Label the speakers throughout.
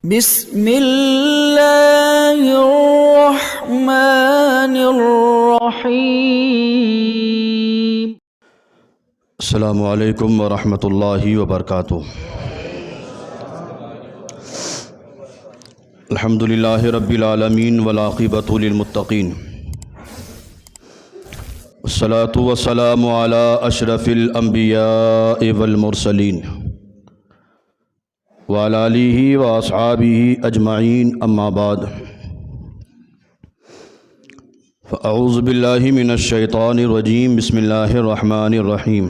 Speaker 1: بسم اللہ الرحمن الرحیم۔
Speaker 2: السلام علیکم ورحمۃ اللہ وبرکاتہ۔ الحمد للہ رب العالمین والعاقبۃ للمتقین، والصلاۃ والسلام علی اشرف الانبیاء والمرسلین وعلی آلہ واصحابہ اجمعین، اما بعد فاعوذ باللہ من الشیطان الرجیم، بسم اللہ الرحمن الرحیم۔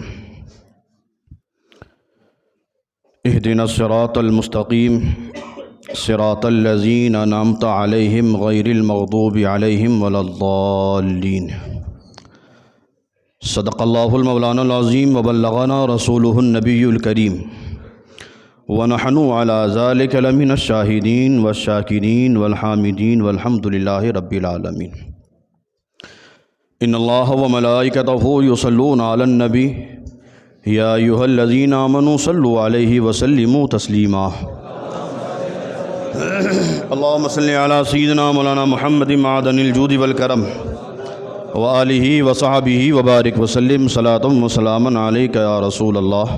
Speaker 2: اہدنا الصراط المستقیم صراط الذین انعمت علیہم غیر المغضوب علیہم ولا الضالین۔ صدق اللہ المولانا العظیم وبلغنا رسولہ النبی الکریم، ونحن علی ذلک لمن الشاہدین والشاکرین والحامدین والحمد للہ رب العالمین۔ ان اللہ وملائکتہ یصلون علی النبی یا ایھا الذین آمنوا صلوا علیہ وسلموا تسلیما۔ اللہم صل علی سیدنا مولانا محمد معدن الجود والکرم وآلہ وصحبہ وبارک وسلم، صلاۃ وسلاما علیک یا رسول اللہ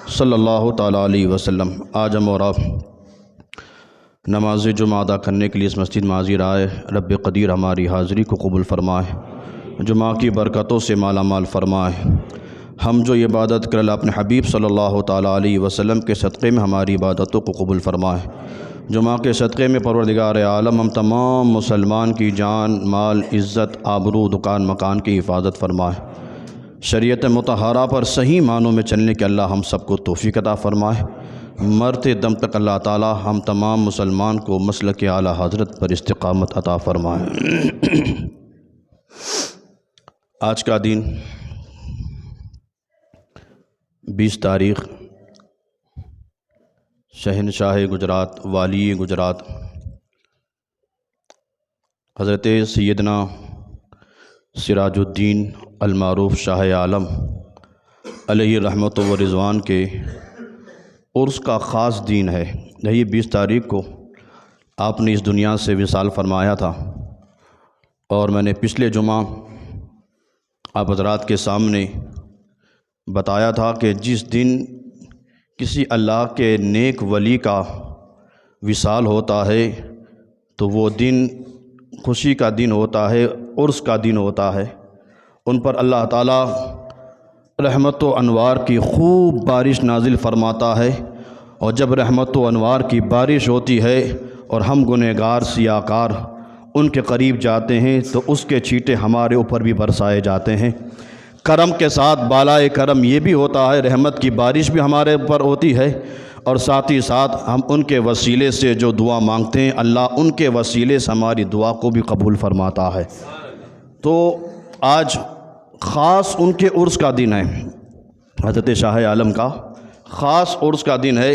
Speaker 2: صلی اللہ تعالیٰ علیہ وسلم۔ آج ہم اور آپ نماز جمعہ ادا کرنے کے لیے اس مسجد میں حاضر آئے۔ رب قدیر ہماری حاضری کو قبول فرمائے، جمعہ کی برکتوں سے مالا مال فرمائے۔ ہم جو عبادت کر اللہ اپنے حبیب صلی اللہ تعالیٰ علیہ وسلم کے صدقے میں ہماری عبادتوں کو قبول فرمائے۔ جمعہ کے صدقے میں پروردگار عالم ہم تمام مسلمان کی جان، مال، عزت، آبرو، دکان مکان کی حفاظت فرمائے۔ شریعت مطہرہ پر صحیح معنوں میں چلنے کے اللہ ہم سب کو توفیق عطا فرمائے۔ مرتے دم تک اللہ تعالی ہم تمام مسلمان کو مسلک اعلیٰ حضرت پر استقامت عطا فرمائے۔ آج کا دن 20 تاریخ، شہنشاہ گجرات، والی گجرات حضرت سیدنا سراج الدین المعروف شاہ عالم علیہ رحمت و رضوان کے عرس کا خاص دن ہے۔ یہی 20 تاریخ کو آپ نے اس دنیا سے وصال فرمایا تھا، اور میں نے پچھلے جمعہ آپ حضرات کے سامنے بتایا تھا کہ جس دن کسی اللہ کے نیک ولی کا وصال ہوتا ہے تو وہ دن خوشی کا دن ہوتا ہے، عرس کا دن ہوتا ہے۔ ان پر اللہ تعالیٰ رحمت و انوار کی خوب بارش نازل فرماتا ہے، اور جب رحمت و انوار کی بارش ہوتی ہے اور ہم گنہگار سیاکار ان کے قریب جاتے ہیں تو اس کے چھینٹے ہمارے اوپر بھی برسائے جاتے ہیں۔ کرم کے ساتھ بالائے کرم یہ بھی ہوتا ہے، رحمت کی بارش بھی ہمارے اوپر ہوتی ہے، اور ساتھ ہی ساتھ ہم ان کے وسیلے سے جو دعا مانگتے ہیں اللہ ان کے وسیلے سے ہماری دعا کو بھی قبول فرماتا ہے۔ تو آج خاص ان کے عرس کا دن ہے، حضرت شاہ عالم کا خاص عرس کا دن ہے۔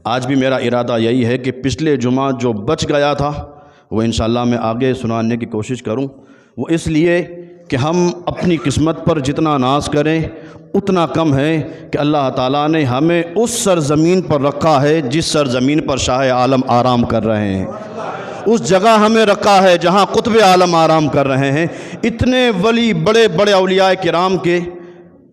Speaker 2: آج بھی میرا ارادہ یہی ہے کہ پچھلے جمعہ جو بچ گیا تھا وہ انشاءاللہ میں آگے سنانے کی کوشش کروں۔ وہ اس لیے کہ ہم اپنی قسمت پر جتنا ناز کریں اتنا کم ہے کہ اللہ تعالیٰ نے ہمیں اس سرزمین پر رکھا ہے جس سرزمین پر شاہ عالم آرام کر رہے ہیں، اس جگہ ہمیں رکھا ہے جہاں قطب عالم آرام کر رہے ہیں۔ اتنے ولی بڑے بڑے اولیاء کرام کے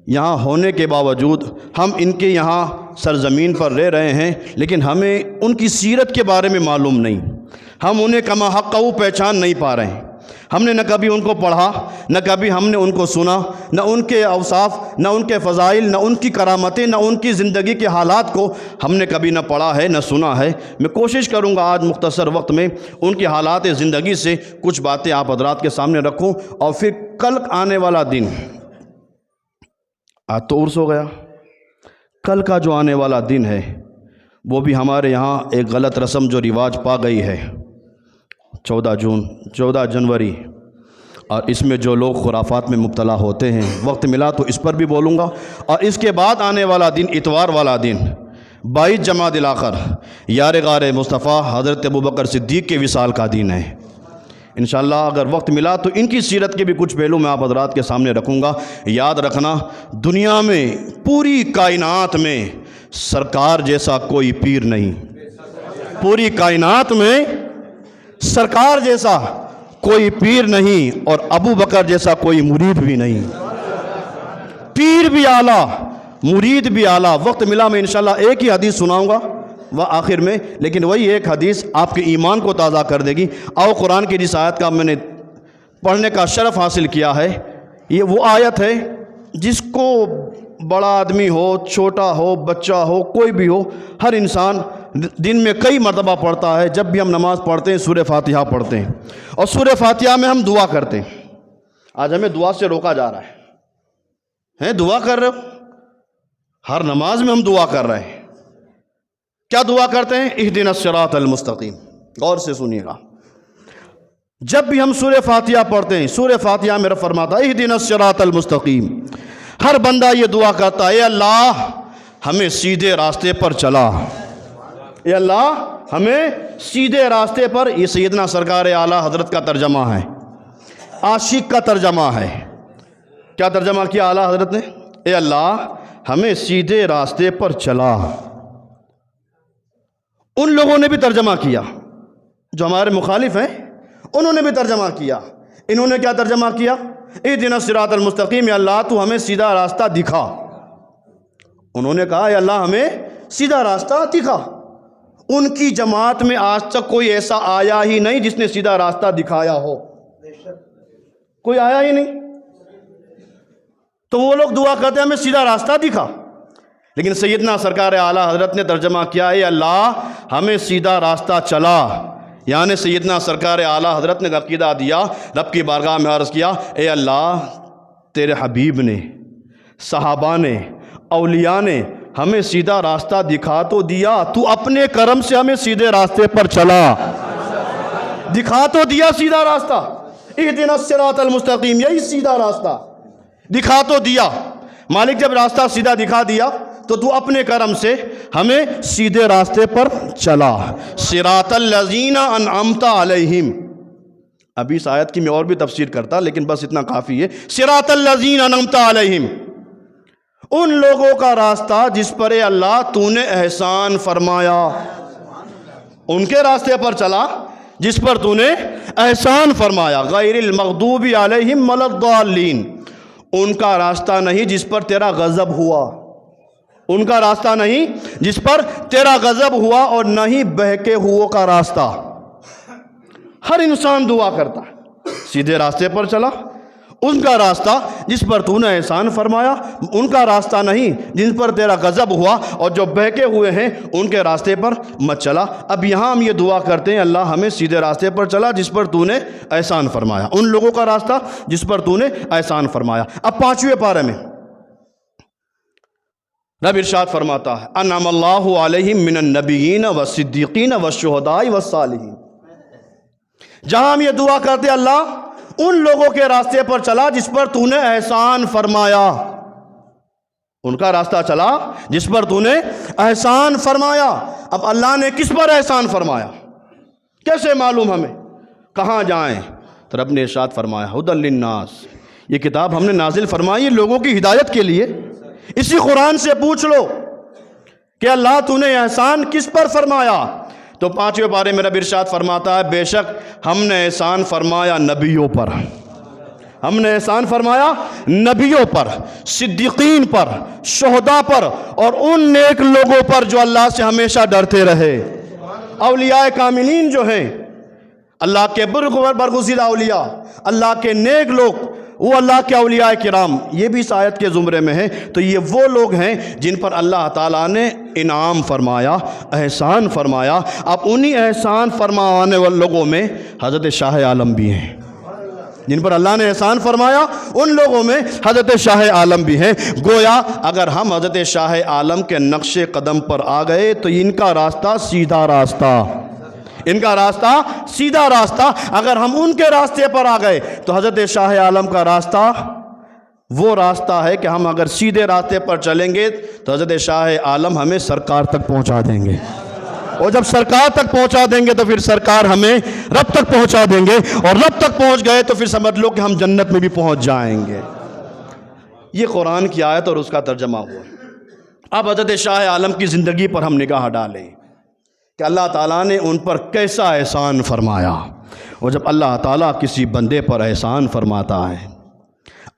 Speaker 2: یہاں ہونے کے باوجود ہم ان کے یہاں سرزمین پر رہ رہے ہیں، لیکن ہمیں ان کی سیرت کے بارے میں معلوم نہیں، ہم انہیں کما حقہ پہچان نہیں پا رہے ہیں۔ ہم نے نہ کبھی ان کو پڑھا، نہ کبھی ہم نے ان کو سنا، نہ ان کے اوصاف، نہ ان کے فضائل، نہ ان کی کرامتیں، نہ ان کی زندگی کے حالات کو ہم نے کبھی نہ پڑھا ہے نہ سنا ہے۔ میں کوشش کروں گا آج مختصر وقت میں ان کی حالات زندگی سے کچھ باتیں آپ حضرات کے سامنے رکھوں، اور پھر کل آنے والا دن، آج تو عرس ہو گیا، کل کا جو آنے والا دن ہے وہ بھی ہمارے یہاں ایک غلط رسم جو رواج پا گئی ہے، 14 جنوری، اور اس میں جو لوگ خرافات میں مبتلا ہوتے ہیں، وقت ملا تو اس پر بھی بولوں گا۔ اور اس کے بعد آنے والا دن اتوار والا دن 22 جمادی الاخر، یار غار مصطفیٰ حضرت ابوبکر صدیق کے وصال کا دن ہے۔ انشاءاللہ اگر وقت ملا تو ان کی سیرت کے بھی کچھ پہلو میں آپ حضرات کے سامنے رکھوں گا۔ یاد رکھنا، دنیا میں پوری کائنات میں سرکار جیسا کوئی پیر نہیں، پوری کائنات میں سرکار جیسا کوئی پیر نہیں اور ابو بکر جیسا کوئی مرید بھی نہیں. پیر بھی اعلیٰ، مرید بھی اعلیٰ. وقت ملا میں انشاءاللہ ایک ہی حدیث سناؤں گا وہ آخر میں، لیکن وہی ایک حدیث آپ کے ایمان کو تازہ کر دے گی. آؤ قرآن کی جس آیت کا میں نے پڑھنے کا شرف حاصل کیا ہے، یہ وہ آیت ہے جس کو بڑا آدمی ہو، چھوٹا ہو، بچہ ہو، کوئی بھی ہو، ہر انسان دن میں کئی مرتبہ پڑھتا ہے. جب بھی ہم نماز پڑھتے ہیں سورہ فاتحہ پڑھتے ہیں، اور سورہ فاتحہ میں ہم دعا کرتے ہیں. آج ہمیں دعا سے روکا جا رہا ہے. دعا کر رہے ہو؟ ہر نماز میں ہم دعا کر رہے ہیں. کیا دعا کرتے ہیں؟ اہدنا الصراط المستقیم. غور سے سنیے گا. جب بھی ہم سورہ فاتحہ پڑھتے ہیں، سورہ فاتحہ میں رب فرماتا ہے اہدنا الصراط المستقیم. ہر بندہ یہ دعا کرتا ہے، اے اللہ ہمیں سیدھے راستے پر چلا، اے اللہ ہمیں سیدھے راستے پر. یہ سیدنا سرکار اعلیٰ حضرت کا ترجمہ ہے، عاشق کا ترجمہ ہے. کیا ترجمہ کیا اعلیٰ حضرت نے؟ اے اللہ ہمیں سیدھے راستے پر چلا. ان لوگوں نے بھی ترجمہ کیا جو ہمارے مخالف ہیں، انہوں نے بھی ترجمہ کیا. انہوں نے کیا ترجمہ کیا؟ اہدنا الصراط المستقیم، یا اللہ تو ہمیں سیدھا راستہ دکھا. انہوں نے کہا اے اللہ ہمیں سیدھا راستہ دکھا. ان کی جماعت میں آج تک کوئی ایسا آیا ہی نہیں جس نے سیدھا راستہ دکھایا ہو. کوئی آیا ہی نہیں. تو وہ لوگ دعا کرتے ہیں ہمیں سیدھا راستہ دکھا. لیکن سیدنا سرکار اعلیٰ حضرت نے ترجمہ کیا اے اللہ ہمیں سیدھا راستہ چلا. یعنی سیدنا سرکار اعلیٰ حضرت نے عقیدہ دیا، رب کی بارگاہ میں عرض کیا اے اللہ تیرے حبیب نے، صحابہ نے، اولیاء نے ہمیں سیدھا راستہ دکھا تو دیا، تو اپنے کرم سے ہمیں سیدھے راستے پر چلا. دکھا تو دیا سیدھا راستہ، اہدنا الصراط المستقیم، یہی سیدھا راستہ دکھا تو دیا. مالک جب راستہ سیدھا دکھا دیا تو اپنے کرم سے ہمیں سیدھے راستے پر چلا. صراط الذین انعمت علیہم. ابھی اس آیت کی میں اور بھی تفسیر کرتا لیکن بس اتنا کافی ہے. صراط الذین انعمت علیہم، ان لوگوں کا راستہ جس پر اے اللہ تو نے احسان فرمایا. ان کے راستے پر چلا جس پر تو نے احسان فرمایا. غیر المغضوب علیہم ولا الضالین، ان کا راستہ نہیں جس پر تیرا غضب ہوا. ان کا راستہ نہیں جس پر تیرا غضب ہوا، اور نہ ہی بہکے ہوئے کا راستہ. ہر انسان دعا کرتا ہے سیدھے راستے پر چلا. ان کا راستہ جس پر تو نے احسان فرمایا، ان کا راستہ نہیں جن پر تیرا غضب ہوا، اور جو بہکے ہوئے ہیں ان کے راستے پر مت چلا. اب یہاں ہم یہ دعا کرتے ہیں اللہ ہمیں سیدھے راستے پر چلا جس پر تو نے احسان فرمایا. ان لوگوں کا راستہ جس پر تو نے احسان فرمایا. اب 5ویں پارے میں رب ارشاد فرماتا ہے انعم اللہ علیہم من النبیین والصدیقین والشہداء والصالحین. جہاں ہم یہ دعا کرتے اللہ ان لوگوں کے راستے پر چلا جس پر تو نے احسان فرمایا. ان کا راستہ چلا جس پر تو نے احسان فرمایا. اب اللہ نے کس پر احسان فرمایا کیسے معلوم ہمیں؟ کہاں جائیں؟ تو رب نے ارشاد فرمایا ھدی للناس، یہ کتاب ہم نے نازل فرمائی لوگوں کی ہدایت کے لیے. اسی قرآن سے پوچھ لو کہ اللہ تو نے احسان کس پر فرمایا. تو 5ویں پارے میں رب ارشاد فرماتا ہے بے شک ہم نے احسان فرمایا نبیوں پر. ہم نے احسان فرمایا نبیوں پر، صدیقین پر، شہداء پر، اور ان نیک لوگوں پر جو اللہ سے ہمیشہ ڈرتے رہے. اولیاء کاملین جو ہیں، اللہ کے برگزیدہ اولیاء، اللہ کے نیک لوگ، وہ اللہ کے اولیاء کرام، یہ بھی اس آیت کے زمرے میں ہیں. تو یہ وہ لوگ ہیں جن پر اللہ تعالیٰ نے انعام فرمایا، احسان فرمایا. اب انہی احسان فرمانے والے لوگوں میں حضرت شاہ عالم بھی ہیں. جن پر اللہ نے احسان فرمایا ان لوگوں میں حضرت شاہ عالم بھی ہیں. گویا اگر ہم حضرت شاہ عالم کے نقش قدم پر آ گئے تو ان کا راستہ سیدھا راستہ، ان کا راستہ سیدھا راستہ. اگر ہم ان کے راستے پر آ گئے تو حضرت شاہ عالم کا راستہ وہ راستہ ہے کہ ہم اگر سیدھے راستے پر چلیں گے تو حضرت شاہ عالم ہمیں سرکار تک پہنچا دیں گے، اور جب سرکار تک پہنچا دیں گے تو پھر سرکار ہمیں رب تک پہنچا دیں گے، اور رب تک پہنچ گئے تو پھر سمجھ لو کہ ہم جنت میں بھی پہنچ جائیں گے. یہ قرآن کی آیت اور اس کا ترجمہ ہوا. اب حضرت شاہ عالم کی زندگی پر ہم نگاہ ڈالیں. کہ اللہ تعالیٰ نے ان پر کیسا احسان فرمایا۔ اور جب اللہ تعالیٰ کسی بندے پر احسان فرماتا ہے،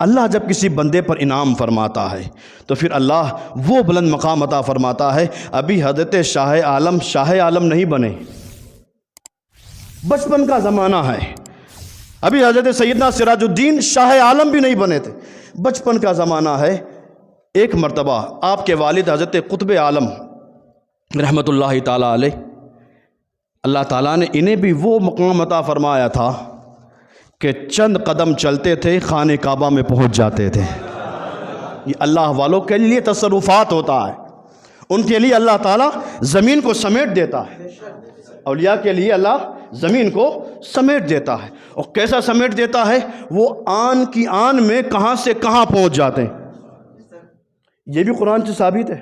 Speaker 2: اللہ جب کسی بندے پر انعام فرماتا ہے تو پھر اللہ وہ بلند مقام عطا فرماتا ہے۔ ابھی حضرت شاہ عالم نہیں بنے، بچپن کا زمانہ ہے۔ ابھی حضرت سیدنا سراج الدین شاہ عالم بھی نہیں بنے تھے، بچپن کا زمانہ ہے۔ ایک مرتبہ آپ کے والد حضرت قطب عالم رحمۃ اللہ تعالیٰ علیہ، اللہ تعالیٰ نے انہیں بھی وہ مقام عطا فرمایا تھا کہ چند قدم چلتے تھے خانہ کعبہ میں پہنچ جاتے تھے۔ یہ اللہ والوں کے لیے تصرفات ہوتا ہے، ان کے لیے اللہ تعالیٰ زمین کو سمیٹ دیتا ہے۔ اولیاء کے لیے اللہ زمین کو سمیٹ دیتا ہے، اور کیسا سمیٹ دیتا ہے؟ وہ آن کی آن میں کہاں سے کہاں پہنچ جاتے ہیں۔ یہ بھی قرآن سے ثابت ہے،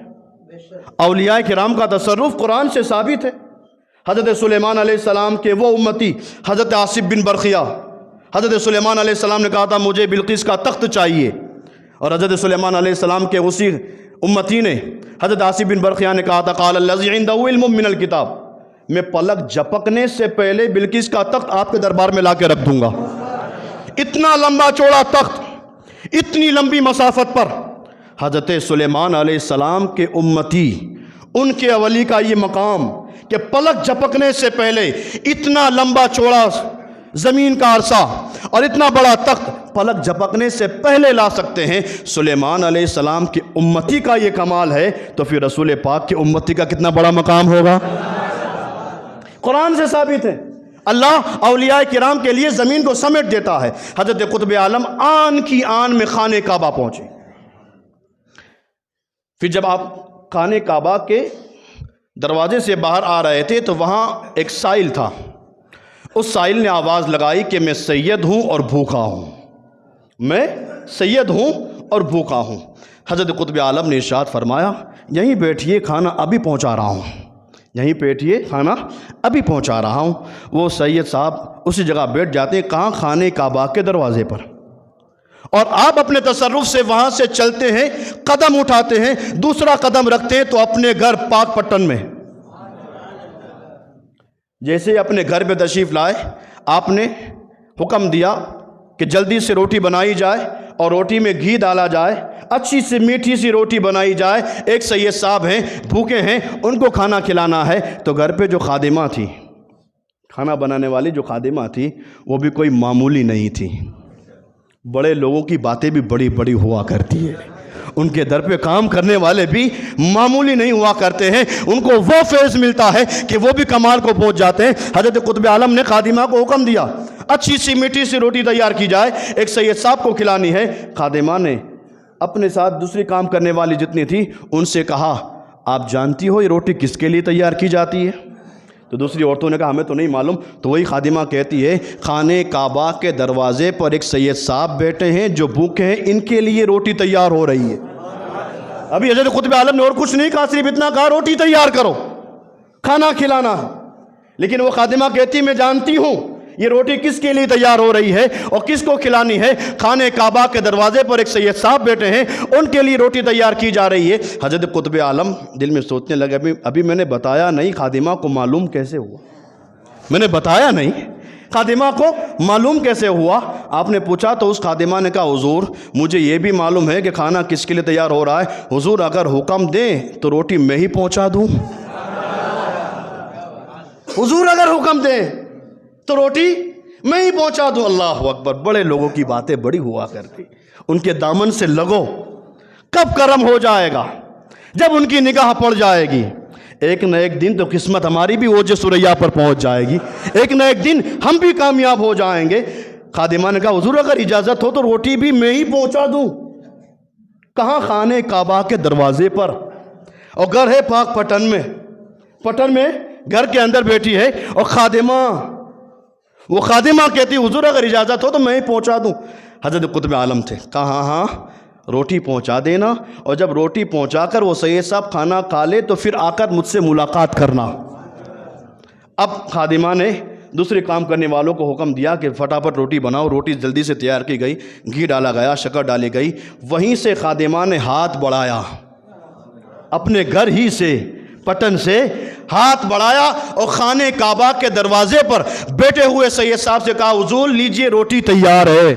Speaker 2: اولیاء کرام کا تصرف قرآن سے ثابت ہے۔ حضرت سلیمان علیہ السلام کے وہ امتی حضرت آصف بن برقیہ، حضرت سلیمان علیہ السلام نے کہا تھا مجھے بلقیس کا تخت چاہیے، اور حضرت سلیمان علیہ السلام کے اسی امتی نے حضرت آصف بن برقیہ نے کہا تھا قال الذی عندہ علم من الکتاب، میں پلک جھپکنے سے پہلے بلقیس کا تخت آپ کے دربار میں لا کے رکھ دوں گا۔ اتنا لمبا چوڑا تخت، اتنی لمبی مسافت پر حضرت سلیمان علیہ السلام کے امتی، ان کے اولی کا یہ مقام کہ پلک جھپکنے سے پہلے اتنا لمبا چوڑا زمین کا عرصہ اور اتنا بڑا تخت پلک جھپکنے سے پہلے لا سکتے ہیں۔ سلیمان علیہ السلام کی امتی کا یہ کمال ہے، تو پھر رسول پاک کی امتی کا کتنا بڑا مقام ہوگا؟ قرآن سے ثابت ہے، اللہ اولیاء کرام کے لیے زمین کو سمیٹ دیتا ہے۔ حضرت قطب عالم آن کی آن میں خانہ کعبہ پہنچے۔ پھر جب آپ خانہ کعبہ کے دروازے سے باہر آ رہے تھے تو وہاں ایک سائل تھا، اس سائل نے آواز لگائی کہ میں سید ہوں اور بھوکا ہوں، میں سید ہوں اور بھوکا ہوں۔ حضرت قطب عالم نے ارشاد فرمایا یہیں بیٹھیے، کھانا ابھی پہنچا رہا ہوں، یہیں بیٹھیے، کھانا ابھی پہنچا رہا ہوں۔ وہ سید صاحب اسی جگہ بیٹھ جاتے ہیں، کہاں؟ خانہ کعبہ کے دروازے پر، اور آپ اپنے تصرف سے وہاں سے چلتے ہیں، قدم اٹھاتے ہیں، دوسرا قدم رکھتے ہیں تو اپنے گھر پاک پٹن میں، جیسے اپنے گھر پہ تشریف لائے، آپ نے حکم دیا کہ جلدی سے روٹی بنائی جائے اور روٹی میں گھی ڈالا جائے، اچھی سی میٹھی سی روٹی بنائی جائے۔ ایک سید صاحب ہیں، بھوکے ہیں، ان کو کھانا کھلانا ہے۔ تو گھر پہ جو خادمہ تھی، کھانا بنانے والی جو خادمہ تھی، وہ بھی کوئی معمولی نہیں تھی، بڑے لوگوں کی باتیں بھی بڑی بڑی ہوا کرتی ہے، ان کے در پہ کام کرنے والے بھی معمولی نہیں ہوا کرتے ہیں، ان کو وہ فیض ملتا ہے کہ وہ بھی کمال کو پہنچ جاتے ہیں۔ حضرت قطب عالم نے خادمہ کو حکم دیا اچھی سی میٹھی سی روٹی تیار کی جائے، ایک سید صاحب کو کھلانی ہے۔ خادمہ نے اپنے ساتھ دوسری کام کرنے والی جتنی تھی ان سے کہا آپ جانتی ہو یہ روٹی کس کے لیے تیار کی جاتی ہے؟ تو دوسری عورتوں نے کہا ہمیں تو نہیں معلوم۔ تو وہی خادمہ کہتی ہے خانہ کعبہ کے دروازے پر ایک سید صاحب بیٹھے ہیں جو بھوکے ہیں، ان کے لیے روٹی تیار ہو رہی ہے۔ ابھی حضرت قطب عالم نے اور کچھ نہیں کہا، صرف اتنا کہا روٹی تیار کرو، کھانا کھلانا ہے۔ لیکن وہ خادمہ کہتی میں جانتی ہوں یہ روٹی کس کے لیے تیار ہو رہی ہے اور کس کو کھلانی ہے۔ خانہ کعبہ کے دروازے پر ایک سید صاحب بیٹھے ہیں، ان کے لیے روٹی تیار کی جا رہی ہے۔ حضرت قطب عالم دل میں سوچنے لگے ابھی میں نے بتایا نہیں، خادمہ کو معلوم کیسے ہوا؟ میں نے بتایا نہیں، خادمہ کو معلوم کیسے ہوا؟ آپ نے پوچھا تو اس خادمہ نے کہا حضور مجھے یہ بھی معلوم ہے کہ کھانا کس کے لیے تیار ہو رہا ہے، حضور اگر حکم دیں تو روٹی میں ہی پہنچا دوں، حضور اگر حکم دیں تو روٹی میں ہی پہنچا دوں۔ اللہ اکبر، بڑے لوگوں کی باتیں بڑی ہوا کرتی، ان کے دامن سے لگو، کب کرم ہو جائے گا جب ان کی نگاہ پڑ جائے گی۔ ایک نہ ایک دن تو قسمت ہماری بھی اوج ثریا پر پہنچ جائے گی، ایک نہ ایک دن ہم بھی کامیاب ہو جائیں گے۔ خادمہ نے کہا حضور اگر اجازت ہو تو روٹی بھی میں ہی پہنچا دوں۔ کہاں؟ خانہ کعبہ کے دروازے پر، اور گھر ہے پاک پٹن میں گھر کے اندر بیٹھی ہے، اور وہ خادمہ کہتی حضور اگر اجازت ہو تو میں ہی پہنچا دوں۔ حضرت قطب عالم تھے، کہا ہاں روٹی پہنچا دینا، اور جب روٹی پہنچا کر وہ سید صاحب کھانا کھا لے تو پھر آ کر مجھ سے ملاقات کرنا۔ اب خادمہ نے دوسرے کام کرنے والوں کو حکم دیا کہ فٹافٹ روٹی بناؤ۔ روٹی جلدی سے تیار کی گئی، گھی ڈالا گیا، شکر ڈالی گئی۔ وہیں سے خادمہ نے ہاتھ بڑھایا، اپنے گھر ہی سے پٹن سے ہاتھ بڑھایا اور خانہ کعبہ کے دروازے پر بیٹھے ہوئے سید صاحب سے کہا حضور لیجئے روٹی تیار ہے۔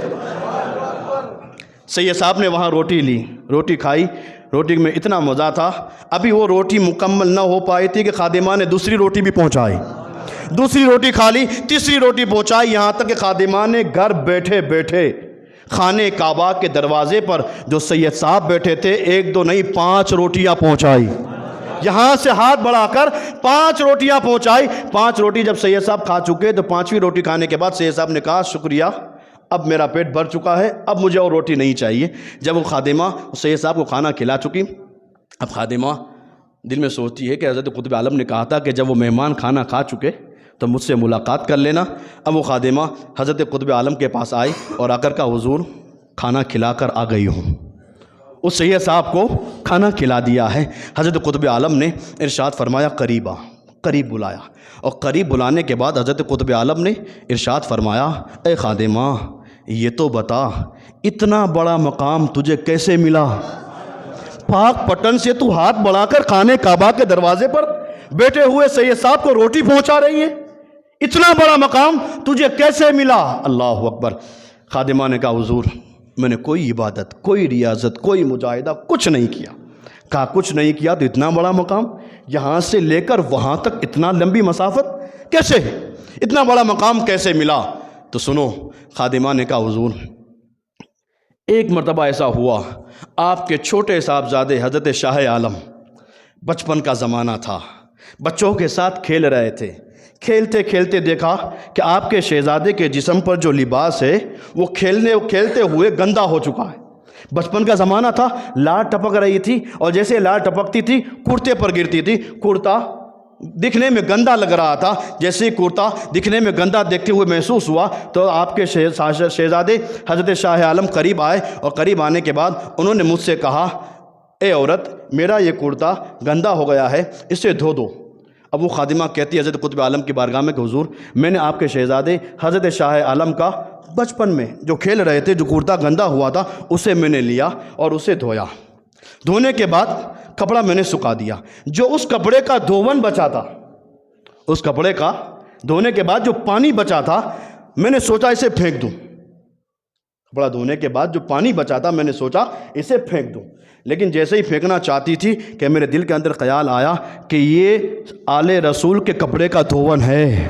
Speaker 2: سید صاحب نے وہاں روٹی لی، روٹی کھائی، روٹی میں اتنا مزہ تھا، ابھی وہ روٹی مکمل نہ ہو پائی تھی کہ خادمہ نے دوسری روٹی بھی پہنچائی، دوسری روٹی کھا لی، تیسری روٹی پہنچائی، یہاں تک کہ خادمہ نے گھر بیٹھے بیٹھے خانہ کعبہ کے دروازے پر جو سید صاحب بیٹھے تھے 1 2 نہیں 5 روٹیاں پہنچائی، یہاں سے ہاتھ بڑھا کر 5 روٹیاں پہنچائی۔ 5 روٹی جب سید صاحب کھا چکے تو 5ویں روٹی کھانے کے بعد سید صاحب نے کہا شکریہ، اب میرا پیٹ بھر چکا ہے، اب مجھے اور روٹی نہیں چاہیے۔ جب وہ خادمہ سید صاحب کو کھانا کھلا چکی، اب خادمہ دل میں سوچتی ہے کہ حضرت قطب عالم نے کہا تھا کہ جب وہ مہمان کھانا کھا چکے تو مجھ سے ملاقات کر لینا۔ اب وہ خادمہ حضرت قطب عالم کے پاس آئی اور آ کر کہا حضور کھانا کھلا کر آ گئی ہوں۔ اس سید صاحب کو کھانا کھلا دیا ہے۔ حضرت قطب عالم نے ارشاد فرمایا قریب آ، قریب بلایا، اور قریب بلانے کے بعد حضرت قطب عالم نے ارشاد فرمایا اے خادمہ یہ تو بتا اتنا بڑا مقام تجھے کیسے ملا؟ پاک پٹن سے تو ہاتھ بڑھا کر خانہ کعبہ کے دروازے پر بیٹھے ہوئے سید صاحب کو روٹی پہنچا رہی ہے، اتنا بڑا مقام تجھے کیسے ملا؟ اللہ اکبر۔ خادمہ نے کہا حضور میں نے کوئی عبادت، کوئی ریاضت، کوئی مجاہدہ کچھ نہیں کیا۔ کہا کچھ نہیں کیا تو اتنا بڑا مقام، یہاں سے لے کر وہاں تک اتنا لمبی مسافت کیسے، اتنا بڑا مقام کیسے ملا؟ تو سنو، خادمہ نے کہا حضور ایک مرتبہ ایسا ہوا، آپ کے چھوٹے صاحبزادے حضرت شاہ عالم، بچپن کا زمانہ تھا، بچوں کے ساتھ کھیل رہے تھے، کھیلتے کھیلتے دیکھا کہ آپ کے شہزادے کے جسم پر جو لباس ہے وہ کھیلتے ہوئے گندا ہو چکا ہے۔ بچپن کا زمانہ تھا، لاڑ ٹپک رہی تھی، اور جیسے لاڑ ٹپکتی تھی کرتے پر گرتی تھی، کرتا دکھنے میں گندا لگ رہا تھا۔ جیسے ہی کرتا دکھنے میں گندا دیکھتے ہوئے محسوس ہوا تو آپ کے شہزادے حضرت شاہ عالم قریب آئے، اور قریب آنے کے بعد انہوں نے مجھ سے کہا اے عورت میرا یہ کرتا گندا ہو گیا ہے، اسے دھو دو۔ اب وہ خادمہ کہتی ہے حضرت قطب عالم کی بارگاہ میں کہ حضور میں نے آپ کے شہزادے حضرت شاہ عالم کا بچپن میں جو کھیل رہے تھے، جو کرتا گندا ہوا تھا، اسے میں نے لیا اور اسے دھویا، دھونے کے بعد کپڑا میں نے سکھا دیا، جو اس کپڑے کا دھون بچا تھا، اس کپڑے کا دھونے کے بعد جو پانی بچا تھا میں نے سوچا اسے پھینک دوں، کپڑا دھونے کے بعد جو پانی بچا تھا میں نے سوچا اسے پھینک دوں، لیکن جیسے ہی پھینکنا چاہتی تھی کہ میرے دل کے اندر خیال آیا کہ یہ آل رسول کے کپڑے کا دھون ہے،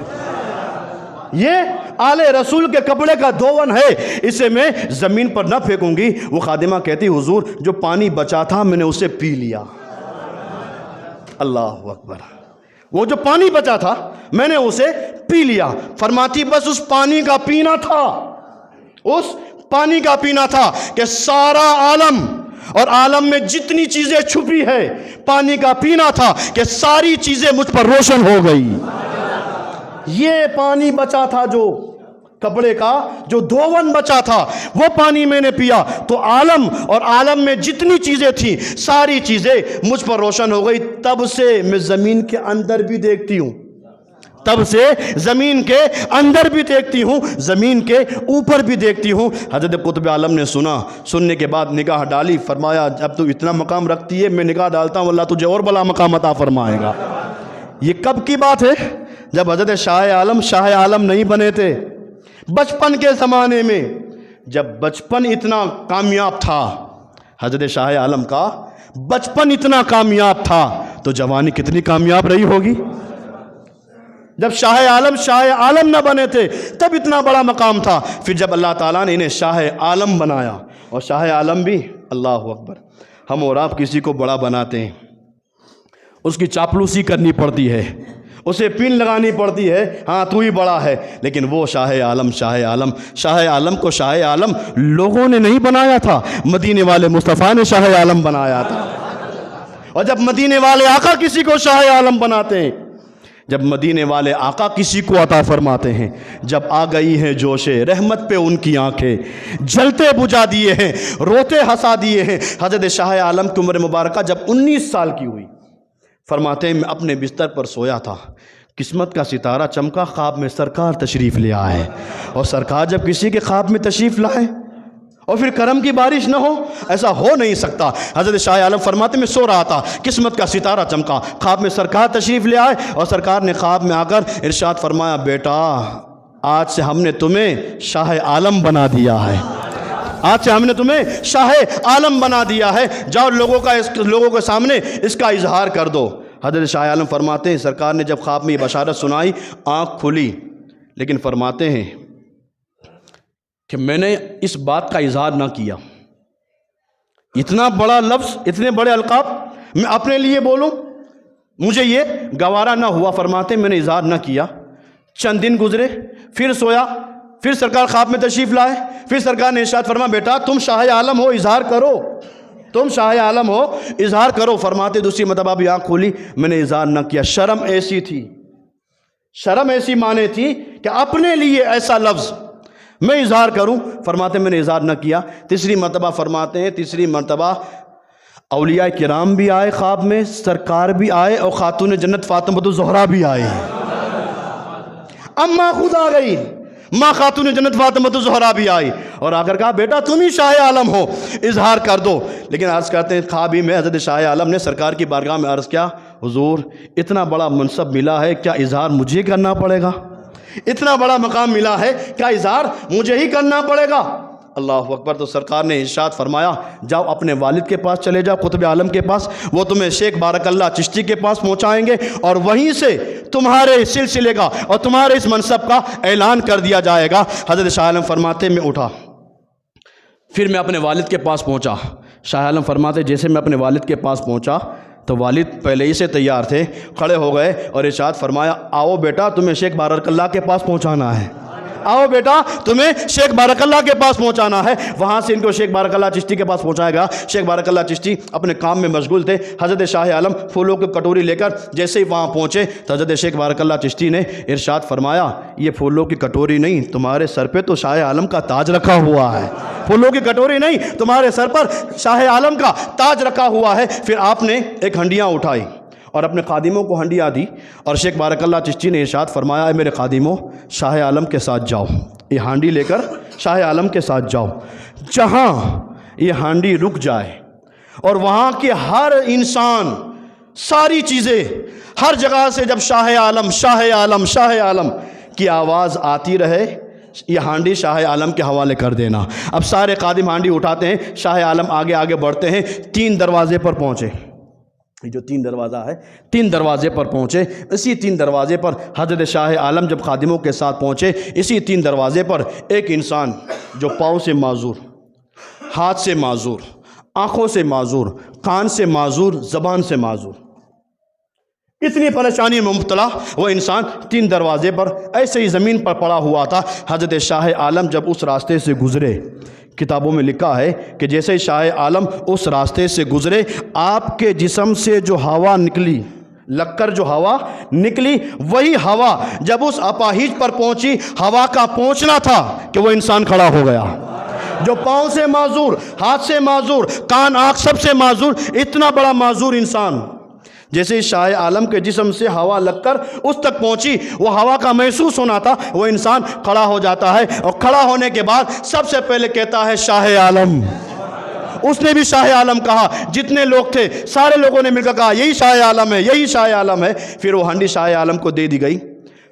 Speaker 2: یہ آل رسول کے کپڑے کا دھون ہے، اسے میں زمین پر نہ پھینکوں گی۔ وہ خادمہ کہتی حضور جو پانی بچا تھا میں نے اسے پی لیا۔ اللہ اکبر، وہ جو پانی بچا تھا میں نے اسے پی لیا۔ فرماتی بس اس پانی کا پینا تھا، اس پانی کا پینا تھا کہ سارا عالم اور عالم میں جتنی چیزیں چھپی ہے، پانی کا پینا تھا کہ ساری چیزیں مجھ پر روشن ہو گئی۔ یہ پانی بچا تھا، جو کپڑے کا جو دھون بچا تھا وہ پانی میں نے پیا تو عالم اور عالم میں جتنی چیزیں تھیں ساری چیزیں مجھ پر روشن ہو گئی۔ تب سے میں زمین کے اندر بھی دیکھتی ہوں، تب سے زمین کے اندر بھی دیکھتی ہوں، زمین کے اوپر بھی دیکھتی ہوں۔ حضرت قطب عالم نے سنا، سننے کے بعد نگاہ ڈالی، فرمایا جب تو اتنا مقام رکھتی ہے میں نگاہ ڈالتا ہوں اللہ تجھے اور بڑا مقام عطا فرمائے گا۔ یہ کب کی بات ہے؟ جب حضرت شاہ عالم نہیں بنے تھے، بچپن کے زمانے میں، جب بچپن اتنا کامیاب تھا، حضرت شاہ عالم کا بچپن اتنا کامیاب تھا تو جوانی کتنی کامیاب رہی ہوگی۔ جب شاہ عالم نہ بنے تھے تب اتنا بڑا مقام تھا، پھر جب اللہ تعالیٰ نے انہیں شاہ عالم بنایا، اور شاہ عالم بھی، اللہ اکبر، ہم اور آپ کسی کو بڑا بناتے ہیں، اس کی چاپلوسی کرنی پڑتی ہے، اسے پن لگانی پڑتی ہے، ہاں تو ہی بڑا ہے، لیکن وہ شاہ عالم کو شاہ عالم لوگوں نے نہیں بنایا تھا، مدینے والے مصطفیٰ نے شاہ عالم بنایا تھا۔ اور جب مدینے والے آقا کسی کو شاہ عالم بناتے ہیں، جب مدینے والے آقا کسی کو عطا فرماتے ہیں، جب آ گئی ہیں جوش رحمت پہ ان کی آنکھیں، جلتے بجھا دیے ہیں، روتے ہنسا دیے ہیں۔ حضرت شاہ عالم کی عمر مبارکہ جب 19 سال کی ہوئی، فرماتے ہیں میں اپنے بستر پر سویا تھا، قسمت کا ستارہ چمکا، خواب میں سرکار تشریف لے آئے، اور سرکار جب کسی کے خواب میں تشریف لائے اور پھر کرم کی بارش نہ ہو؟ ایسا ہو نہیں سکتا۔ حضرت شاہ عالم فرماتے میں سو رہا تھا، قسمت کا ستارہ چمکا، خواب میں سرکار تشریف لے آئے اور سرکار نے خواب میں آ کر ارشاد فرمایا، بیٹا آج سے ہم نے تمہیں شاہ عالم بنا دیا ہے، آج سے ہم نے تمہیں شاہ عالم بنا دیا ہے، جاؤ لوگوں کے سامنے اس کا اظہار کر دو۔ حضرت شاہ عالم فرماتے ہیں سرکار نے جب خواب میں یہ بشارت سنائی آنکھ کھلی، لیکن فرماتے ہیں کہ میں نے اس بات کا اظہار نہ کیا۔ اتنا بڑا لفظ، اتنے بڑے القاب میں اپنے لیے بولوں، مجھے یہ گوارا نہ ہوا۔ فرماتے ہیں میں نے اظہار نہ کیا۔ چند دن گزرے، پھر سویا، پھر سرکار خواب میں تشریف لائے، پھر سرکار نے ارشاد فرمایا، بیٹا تم شاہ عالم ہو، اظہار کرو، تم شاہ عالم ہو، اظہار کرو۔ فرماتے دوسری مرتبہ بھی آنکھ کھولی، میں نے اظہار نہ کیا۔ شرم ایسی تھی، شرم ایسی معنی تھی کہ اپنے لیے ایسا لفظ میں اظہار کروں۔ فرماتے میں نے اظہار نہ کیا۔ تیسری مرتبہ فرماتے ہیں تیسری مرتبہ اولیاء کرام بھی آئے خواب میں، سرکار بھی آئے اور خاتون جنت فاطمہ الزہرا بھی آئے۔ اماں خود آ گئی، ماں خاتون جنت فاطمہ الزہرا بھی آئی اور آ کر کہا بیٹا تم ہی شاہ عالم ہو، اظہار کر دو۔ لیکن عرض کرتے ہیں خواب ہی میں حضرت شاہ عالم نے سرکار کی بارگاہ میں عرض کیا، حضور اتنا بڑا منصب ملا ہے، کیا اظہار مجھے کرنا پڑے گا؟ اتنا بڑا مقام ملا ہے، کیا اظہار مجھے ہی کرنا پڑے گا؟ اللہ اکبر۔ تو سرکار نے ارشاد فرمایا، جاؤ اپنے والد کے پاس چلے جاؤ، قطب عالم کے پاس، وہ تمہیں شیخ بارک اللہ چشتی کے پاس پہنچائیں گے اور وہیں سے تمہارے سلسلے کا اور تمہارے اس منصب کا اعلان کر دیا جائے گا۔ حضرت شاہ عالم فرماتے میں اٹھا، پھر میں اپنے والد کے پاس پہنچا۔ شاہ عالم فرماتے جیسے میں اپنے والد کے پاس پہنچا تو والد پہلے ہی سے تیار تھے، کھڑے ہو گئے اور ارشاد فرمایا، آؤ بیٹا تمہیں شیخ بارک اللہ کے پاس پہنچانا ہے، آؤ بیٹا تمہیں شیخ بارک اللہ کے پاس پہنچانا ہے۔ وہاں سے ان کو شیخ بارک اللہ چشتی کے پاس پہنچائے گا۔ شیخ بارک اللہ چشتی اپنے کام میں مشغول تھے۔ حضرت شاہ عالم پھولوں کی کٹوری لے کر جیسے ہی وہاں پہنچے تو حضرت شیخ بارک اللہ چشتی نے ارشاد فرمایا، یہ پھولوں کی کٹوری نہیں، تمہارے سر پہ تو شاہ عالم کا تاج رکھا ہوا ہے، پھولوں کی کٹوری نہیں، تمہارے سر پر شاہ عالم کا تاج رکھا ہوا ہے۔ پھر آپ نے ایک ہنڈیاں اٹھائی اور اپنے خادموں کو ہنڈیاں دی اور شیخ بارک اللہ چشتی نے ارشاد فرمایا، اے میرے خادموں شاہ عالم کے ساتھ جاؤ، یہ ہانڈی لے کر شاہ عالم کے ساتھ جاؤ، جہاں یہ ہانڈی رک جائے اور وہاں کے ہر انسان، ساری چیزیں، ہر جگہ سے جب شاہ عالم شاہ عالم شاہ عالم کی آواز آتی رہے، یہ ہانڈی شاہ عالم کے حوالے کر دینا۔ اب سارے خادم ہانڈی اٹھاتے ہیں، شاہ عالم آگے آگے بڑھتے ہیں، 3 دروازے پر پہنچے۔ یہ جو 3 دروازہ ہے، 3 دروازے پر پہنچے۔ اسی 3 دروازے پر حضرت شاہ عالم جب خادموں کے ساتھ پہنچے، اسی 3 دروازے پر ایک انسان جو پاؤں سے معذور، ہاتھ سے معذور، آنکھوں سے معذور، کان سے معذور، زبان سے معذور، اتنی پریشانی میں مبتلا وہ انسان 3 دروازے پر ایسے ہی زمین پر پڑا ہوا تھا۔ حضرت شاہ عالم جب اس راستے سے گزرے، کتابوں میں لکھا ہے کہ جیسے ہی شاہ عالم اس راستے سے گزرے، آپ کے جسم سے جو ہوا نکلی، لگ کر جو ہوا نکلی، وہی ہوا جب اس اپاہج پر پہنچی، ہوا کا پہنچنا تھا کہ وہ انسان کھڑا ہو گیا۔ جو پاؤں سے معذور، ہاتھ سے معذور، کان آنکھ سب سے معذور، اتنا بڑا معذور انسان، جیسے ہی شاہ عالم کے جسم سے ہوا لگ کر اس تک پہنچی، وہ ہوا کا محسوس ہونا تھا، وہ انسان کھڑا ہو جاتا ہے اور کھڑا ہونے کے بعد سب سے پہلے کہتا ہے شاہ عالم۔ اس نے بھی شاہ عالم کہا، جتنے لوگ تھے سارے لوگوں نے مل کر کہا یہی شاہ عالم ہے، یہی شاہ عالم ہے۔ پھر وہ ہانڈی شاہ عالم کو دے دی گئی،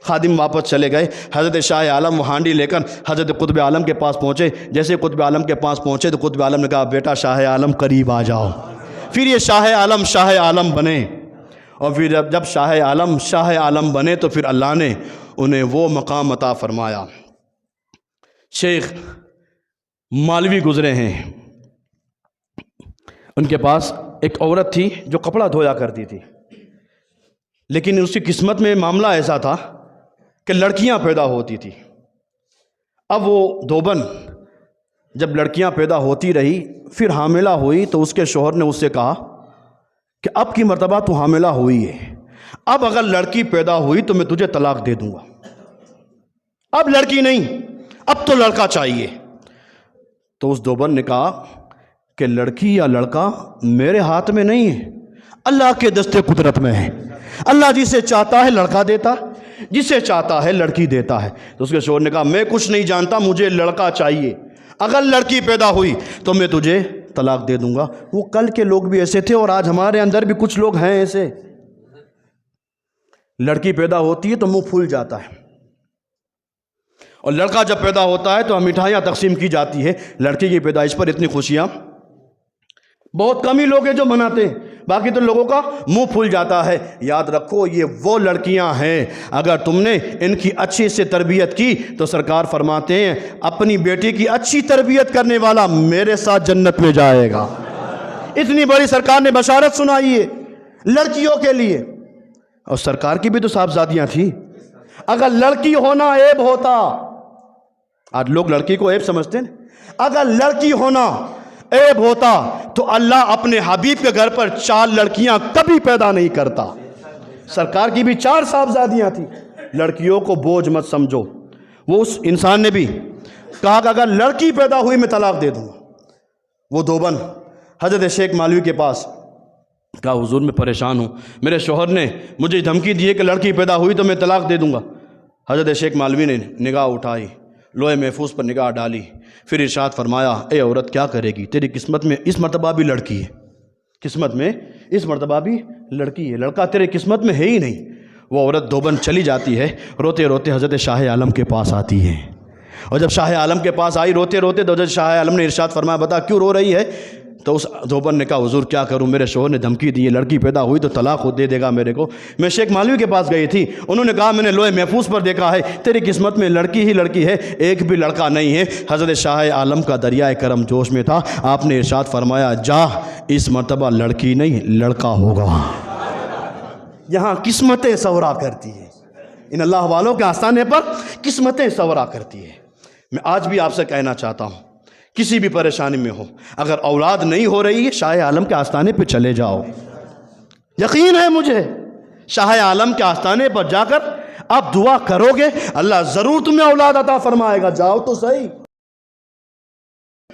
Speaker 2: خادم واپس چلے گئے۔ حضرت شاہ عالم وہ ہانڈی لے کر حضرت قطب عالم کے پاس پہنچے۔ جیسے قطب عالم کے پاس پہنچے تو قطب عالم نے کہا، بیٹا شاہ عالم قریب آ جاؤ۔ پھر یہ شاہ عالم بنے، اور پھر جب شاہ عالم بنے تو پھر اللہ نے انہیں وہ مقام عطا فرمایا۔ شیخ مالوی گزرے ہیں، ان کے پاس ایک عورت تھی جو کپڑا دھویا کرتی تھی، لیکن اس کی قسمت میں معاملہ ایسا تھا کہ لڑکیاں پیدا ہوتی تھی۔ اب وہ دھوبن جب لڑکیاں پیدا ہوتی رہی، پھر حاملہ ہوئی تو اس کے شوہر نے اس سے کہا کہ اب کی مرتبہ تو حاملہ ہوئی ہے، اب اگر لڑکی پیدا ہوئی تو میں تجھے طلاق دے دوں گا، اب لڑکی نہیں، اب تو لڑکا چاہیے۔ تو اس دوبن نے کہا کہ لڑکی یا لڑکا میرے ہاتھ میں نہیں ہے، اللہ کے دستے قدرت میں ہے۔ اللہ جسے چاہتا ہے لڑکا دیتا ہے، جسے چاہتا ہے لڑکی دیتا ہے۔ تو اس کے شوہر نے کہا میں کچھ نہیں جانتا، مجھے لڑکا چاہیے، اگر لڑکی پیدا ہوئی تو میں تجھے طلاق دے دوں گا۔ وہ کل کے لوگ بھی ایسے تھے اور آج ہمارے اندر بھی کچھ لوگ ہیں ایسے۔ لڑکی پیدا ہوتی ہے تو منہ پھول جاتا ہے، اور لڑکا جب پیدا ہوتا ہے تو مٹھائیاں تقسیم کی جاتی ہے۔ لڑکی کی پیدائش پر اتنی خوشیاں بہت کم ہی لوگ ہیں جو مناتے ہیں، باقی تو لوگوں کا منہ پھول جاتا ہے۔ یاد رکھو یہ وہ لڑکیاں ہیں، اگر تم نے ان کی اچھی سے تربیت کی تو سرکار فرماتے ہیں اپنی بیٹی کی اچھی تربیت کرنے والا میرے ساتھ جنت میں جائے گا۔ اتنی بڑی سرکار نے بشارت سنائی ہے لڑکیوں کے لیے، اور سرکار کی بھی تو صاحبزادیاں تھیں۔ اگر لڑکی ہونا عیب ہوتا، آج لوگ لڑکی کو عیب سمجھتے ہیں، اگر لڑکی ہونا عیب ہوتا تو اللہ اپنے حبیب کے گھر پر 4 لڑکیاں کبھی پیدا نہیں کرتا۔ سرکار کی بھی 4 صاحبزادیاں تھیں۔ لڑکیوں کو بوجھ مت سمجھو۔ وہ اس انسان نے بھی کہا کہ اگر لڑکی پیدا ہوئی میں طلاق دے دوں گا۔ وہ دیوبند حضرت شیخ مالوی کے پاس کہا حضور میں پریشان ہوں، میرے شوہر نے مجھے دھمکی دی ہے کہ لڑکی پیدا ہوئی تو میں طلاق دے دوں گا۔ حضرت شیخ مالوی نے نگاہ اٹھائی، لوہے محفوظ پر نگاہ ڈالی، پھر ارشاد فرمایا اے عورت کیا کرے گی، تیری قسمت میں اس مرتبہ بھی لڑکی ہے، قسمت میں اس مرتبہ بھی لڑکی ہے، لڑکا تیرے قسمت میں ہے ہی نہیں۔ وہ عورت دیوبند چلی جاتی ہے، روتے روتے حضرت شاہ عالم کے پاس آتی ہے، اور جب شاہ عالم کے پاس آئی روتے روتے تو حضرت شاہ عالم نے ارشاد فرمایا بتا کیوں رو رہی ہے؟ تو اس دیوبند نے کہا حضور کیا کروں، میرے شوہر نے دھمکی دی ہے لڑکی پیدا ہوئی تو طلاق دے دے گا میرے کو۔ میں شیخ مالوی کے پاس گئی تھی، انہوں نے کہا میں نے لوہے محفوظ پر دیکھا ہے تیری قسمت میں لڑکی ہی لڑکی ہے، ایک بھی لڑکا نہیں ہے۔ حضرت شاہ عالم کا دریائے کرم جوش میں تھا، آپ نے ارشاد فرمایا جا اس مرتبہ لڑکی نہیں لڑکا ہوگا۔ یہاں قسمتیں سورا کرتی ہے، ان اللہ والوں کے آستانے پر قسمتیں سورا کرتی ہے۔ میں آج بھی آپ سے کہنا چاہتا ہوں کسی بھی پریشانی میں ہو، اگر اولاد نہیں ہو رہی ہے شاہ عالم کے آستانے پہ چلے جاؤ۔ یقین ہے مجھے شاہ عالم کے آستانے پر جا کر آپ دعا کرو گے اللہ ضرور تمہیں اولاد عطا فرمائے گا۔ جاؤ تو صحیح،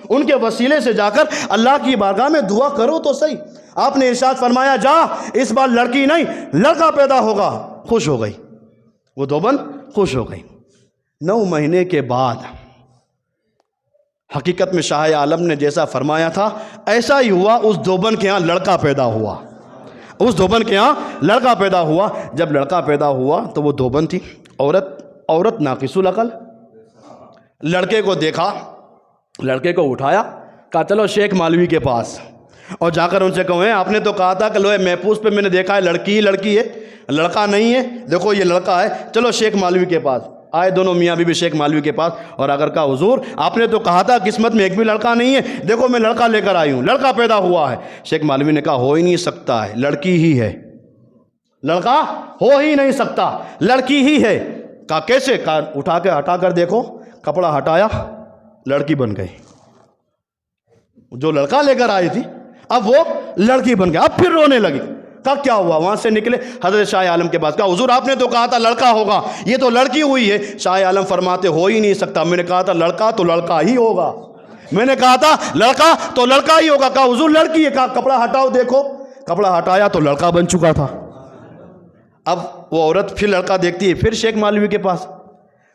Speaker 2: ان کے وسیلے سے جا کر اللہ کی بارگاہ میں دعا کرو تو صحیح۔ آپ نے ارشاد فرمایا جا اس بار لڑکی نہیں لڑکا پیدا ہوگا۔ خوش ہو گئی وہ دیوبند، خوش ہو گئی۔ 9 مہینے کے بعد حقیقت میں شاہ عالم نے جیسا فرمایا تھا ایسا ہی ہوا، اس دیوبند کے ہاں لڑکا پیدا ہوا، اس دیوبند کے ہاں لڑکا پیدا ہوا۔ جب لڑکا پیدا ہوا تو وہ دیوبند تھی، عورت ناقص العقل، لڑکے کو دیکھا، لڑکے کو اٹھایا، کہا چلو شیخ مالوی کے پاس، اور جا کر ان سے کہو آپ نے تو کہا تھا کہ لوہے محفوظ پہ میں نے دیکھا ہے لڑکی ہی لڑکی ہے، لڑکا نہیں ہے، دیکھو یہ لڑکا ہے، چلو شیخ مالوی کے پاس۔ آئے دونوں میاں بیوی شیخ مالوی کے پاس، اور اگر کہا حضور آپ نے تو کہا تھا قسمت میں ایک بھی لڑکا نہیں ہے، دیکھو میں لڑکا لے کر آئی ہوں، لڑکا پیدا ہوا ہے۔ شیخ مالوی نے کہا ہو ہی نہیں سکتا ہے، لڑکی ہی ہے، لڑکا ہو ہی نہیں سکتا، لڑکی ہی ہے۔ کہا کیسے؟ کہا اٹھا کے ہٹا کر دیکھو، کپڑا ہٹایا، لڑکی بن گئی۔ جو لڑکا لے کر آئی تھی اب وہ لڑکی بن گئی۔ اب پھر رونے لگی، کہا کیا ہوا؟ وہاں سے نکلے حضرت شاہ عالم کے پاس، کہا حضور آپ نے تو کہا تھا لڑکا ہوگا، یہ تو لڑکی ہوئی ہے۔ شاہ عالم فرماتے ہو ہی نہیں سکتا، میں نے کہا تھا لڑکا تو لڑکا ہی ہوگا، میں نے کہا تھا لڑکا تو لڑکا ہی ہوگا۔ کہا حضور لڑکی ہے، کہا کپڑا ہٹاؤ دیکھو، کپڑا ہٹایا تو لڑکا بن چکا تھا۔ اب وہ عورت پھر لڑکا دیکھتی ہے، پھر شیخ مالوی کے پاس،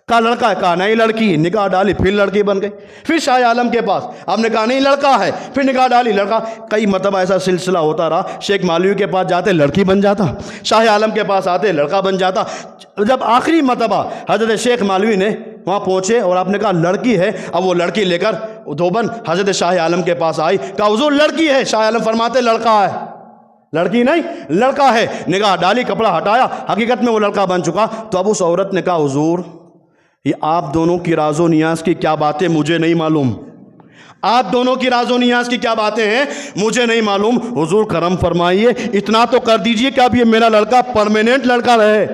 Speaker 2: کہا لڑکا ہے، کہا نہیں لڑکی، نگاہ ڈالی پھر لڑکی بن گئی۔ پھر شاہ عالم کے پاس، آپ نے کہا نہیں لڑکا ہے، پھر نگاہ ڈالی لڑکا۔ کئی مرتبہ ایسا سلسلہ ہوتا رہا، شیخ مالوی کے پاس جاتے لڑکی بن جاتا، شاہ عالم کے پاس آتے لڑکا بن جاتا۔ جب آخری مرتبہ حضرت شیخ مالوی نے وہاں پہنچے اور آپ نے کہا لڑکی ہے، اب وہ لڑکی لے کر دیوبند حضرت شاہ عالم کے پاس آئی، کہا حضور لڑکی ہے، شاہ عالم فرماتے لڑکا ہے، لڑکی نہیں لڑکا ہے۔ نگاہ ڈالی، کپڑا ہٹایا، حقیقت میں وہ لڑکا بن چکا۔ تو اب اس عورت نے کہا حضور یہ آپ دونوں کی راز و نیاز کی کیا باتیں مجھے نہیں معلوم، آپ دونوں کی راز و نیاز کی کیا باتیں ہیں مجھے نہیں معلوم، حضور کرم فرمائیے اتنا تو کر دیجئے کہ اب یہ میرا لڑکا پرماننٹ لڑکا رہے،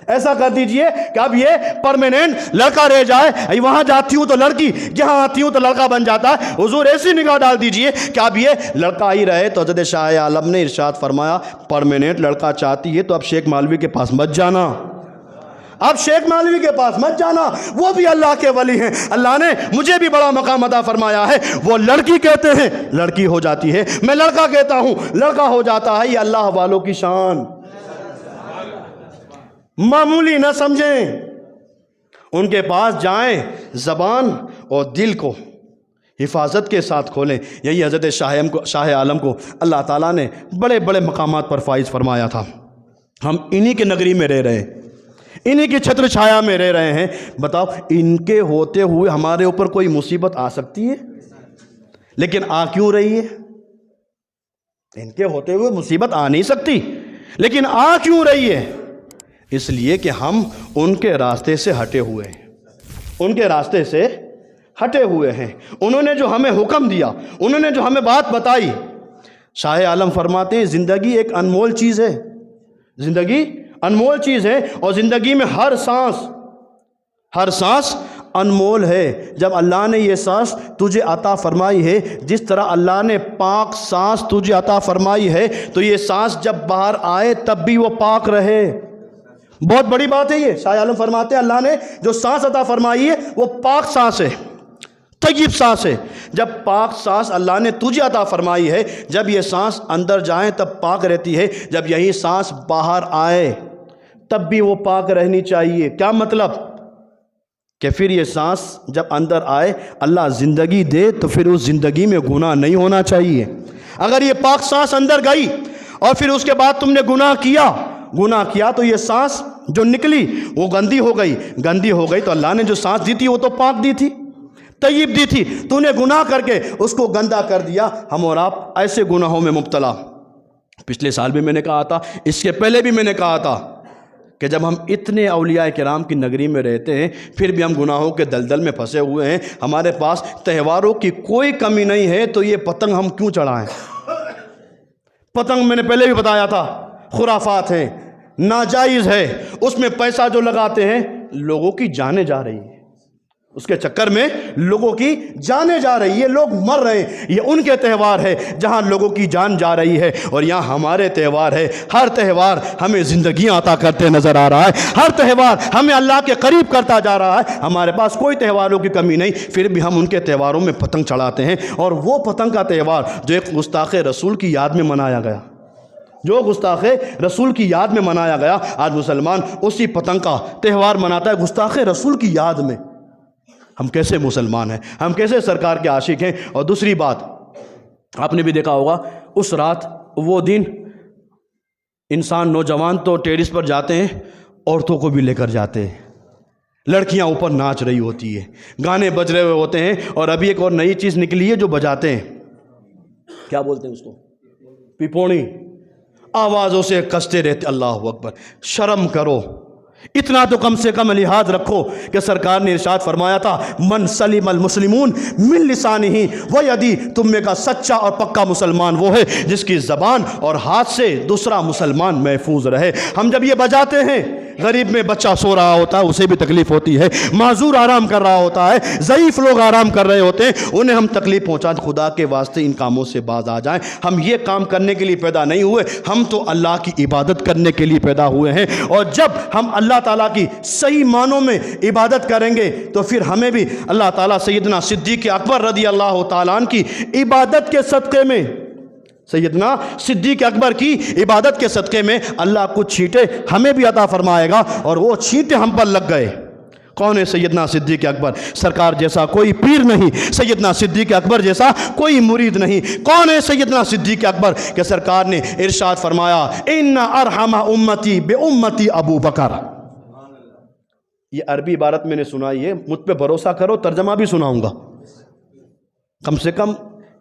Speaker 2: ایسا کر دیجئے کہ اب یہ پرماننٹ لڑکا رہ جائے، وہاں جاتی ہوں تو لڑکی، یہاں آتی ہوں تو لڑکا بن جاتا ہے، حضور ایسی نگاہ ڈال دیجئے کہ اب یہ لڑکا ہی رہے۔ تو حضرت شاہ عالم نے ارشاد فرمایا پرماننٹ لڑکا چاہتی ہے تو اب شیخ مالوی کے پاس مت جانا، اب شیخ مالوی کے پاس مت جانا، وہ بھی اللہ کے ولی ہیں، اللہ نے مجھے بھی بڑا مقام عطا فرمایا ہے، وہ لڑکی کہتے ہیں لڑکی ہو جاتی ہے، میں لڑکا کہتا ہوں لڑکا ہو جاتا ہے، یہ اللہ والوں کی شان، معمولی نہ سمجھیں۔ ان کے پاس جائیں زبان اور دل کو حفاظت کے ساتھ کھولیں۔ یہی حضرت شاہ عالم کو اللہ تعالیٰ نے بڑے بڑے مقامات پر فائز فرمایا تھا۔ ہم انہی کے نگری میں رہ رہے ہیں، انہی کی چھتر چھایا میں رہ رہے ہیں۔ بتاؤ ان کے ہوتے ہوئے ہمارے اوپر کوئی مصیبت آ سکتی ہے؟ لیکن آ کیوں رہی ہے؟ ان کے ہوتے ہوئے مصیبت آ نہیں سکتی، لیکن آ کیوں رہی ہے؟ اس لیے کہ ہم ان کے راستے سے ہٹے ہوئے ہیں، ان کے راستے سے ہٹے ہوئے ہیں۔ انہوں نے جو ہمیں حکم دیا، انہوں نے جو ہمیں بات بتائی، شاہ عالم فرماتے ہیں زندگی ایک انمول چیز ہے، زندگی انمول چیز ہے، اور زندگی میں ہر سانس انمول ہے۔ جب اللہ نے یہ سانس تجھے عطا فرمائی ہے، جس طرح اللہ نے پاک سانس تجھے عطا فرمائی ہے، تو یہ سانس جب باہر آئے تب بھی وہ پاک رہے۔ بہت بڑی بات ہے یہ۔ شاہ عالم فرماتے ہیں اللہ نے جو سانس عطا فرمائی ہے وہ پاک سانس ہے، طیب سانس ہے۔ جب پاک سانس اللہ نے تجھے عطا فرمائی ہے، جب یہ سانس اندر جائیں تب پاک رہتی ہے، جب یہی سانس باہر آئے تب بھی وہ پاک رہنی چاہیے۔ کیا مطلب؟ کہ پھر یہ سانس جب اندر آئے، اللہ زندگی دے تو پھر اس زندگی میں گناہ نہیں ہونا چاہیے۔ اگر یہ پاک سانس اندر گئی اور پھر اس کے بعد تم نے گناہ کیا تو یہ سانس جو نکلی وہ گندی ہو گئی تو اللہ نے جو سانس دی تھی وہ تو پاک دی تھی، طیب دی تھی، تو نے گناہ کر کے اس کو گندا کر دیا۔ ہم اور آپ ایسے گناہوں میں مبتلا۔ پچھلے سال بھی میں نے کہا تھا، اس کے پہلے بھی میں نے کہا تھا کہ جب ہم اتنے اولیاء کرام کی نگری میں رہتے ہیں پھر بھی ہم گناہوں کے دلدل میں پھنسے ہوئے ہیں۔ ہمارے پاس تہواروں کی کوئی کمی نہیں ہے، تو یہ پتنگ ہم کیوں چڑھائیں؟ پتنگ میں نے پہلے بھی بتایا تھا خرافات ہیں، ناجائز ہے، اس میں پیسہ جو لگاتے ہیں لوگوں کی جانیں جا رہی ہیں، اس کے چکر میں لوگوں کی جانیں جا رہی ہے، لوگ مر رہے ہیں۔ یہ ان کے تہوار ہے جہاں لوگوں کی جان جا رہی ہے، اور یہاں ہمارے تہوار ہے۔ ہر تہوار ہمیں زندگیاں عطا کرتے نظر آ رہا ہے، ہر تہوار ہمیں اللہ کے قریب کرتا جا رہا ہے۔ ہمارے پاس کوئی تہواروں کی کمی نہیں، پھر بھی ہم ان کے تہواروں میں پتنگ چڑھاتے ہیں۔ اور وہ پتنگ کا تہوار جو ایک گستاخ رسول کی یاد میں منایا گیا، آج مسلمان اسی پتنگ کا تہوار مناتا ہے گستاخ رسول کی یاد میں۔ ہم کیسے مسلمان ہیں، ہم کیسے سرکار کے عاشق ہیں۔ اور دوسری بات آپ نے بھی دیکھا ہوگا، اس رات وہ دن انسان نوجوان تو ٹیرس پر جاتے ہیں، عورتوں کو بھی لے کر جاتے ہیں، لڑکیاں اوپر ناچ رہی ہوتی ہے، گانے بج رہے ہوتے ہیں، اور ابھی ایک اور نئی چیز نکلی ہے جو بجاتے ہیں، کیا بولتے ہیں اس کو؟ پیپونی، آوازوں سے کستے رہتے۔ اللہ اکبر، شرم کرو، اتنا تو کم سے کم لحاظ رکھو کہ سرکار نے ارشاد فرمایا تھا من سلم المسلمون من لسانہ و یدی، تم میں کا سچا اور پکا مسلمان وہ ہے جس کی زبان اور ہاتھ سے دوسرا مسلمان محفوظ رہے۔ ہم جب یہ بجاتے ہیں، غریب میں بچہ سو رہا ہوتا ہے، اسے بھی تکلیف ہوتی ہے، معذور آرام کر رہا ہوتا ہے، ضعیف لوگ آرام کر رہے ہوتے ہیں، انہیں ہم تکلیف پہنچا۔ خدا کے واسطے ان کاموں سے باز آ جائیں۔ ہم یہ کام کرنے کے لیے پیدا نہیں ہوئے، ہم تو اللہ کی عبادت کرنے کے لیے پیدا ہوئے ہیں، اور جب ہم اللہ تعالیٰ کی صحیح معنوں میں عبادت کریں گے تو پھر ہمیں بھی اللہ تعالیٰ سیدنا صدیق اکبر رضی اللہ تعالیٰ عنہ کی عبادت کے صدقے میں، سیدنا صدیق اکبر کی عبادت کے صدقے میں اللہ کچھ چھینٹے ہمیں بھی عطا فرمائے گا، اور وہ چھینٹے ہم پر لگ گئے۔ کون ہے سیدنا صدیق اکبر؟ سرکار جیسا کوئی پیر نہیں، سیدنا صدیق اکبر جیسا کوئی مرید نہیں۔ کون ہے سیدنا صدیق اکبر؟ کہ سرکار نے ارشاد فرمایا ان ارحم امتی بے امتی ابو بکر۔ یہ عربی عبارت میں نے سنائی ہے، مجھ پہ بھروسہ کرو، ترجمہ بھی سناؤں گا۔ کم سے کم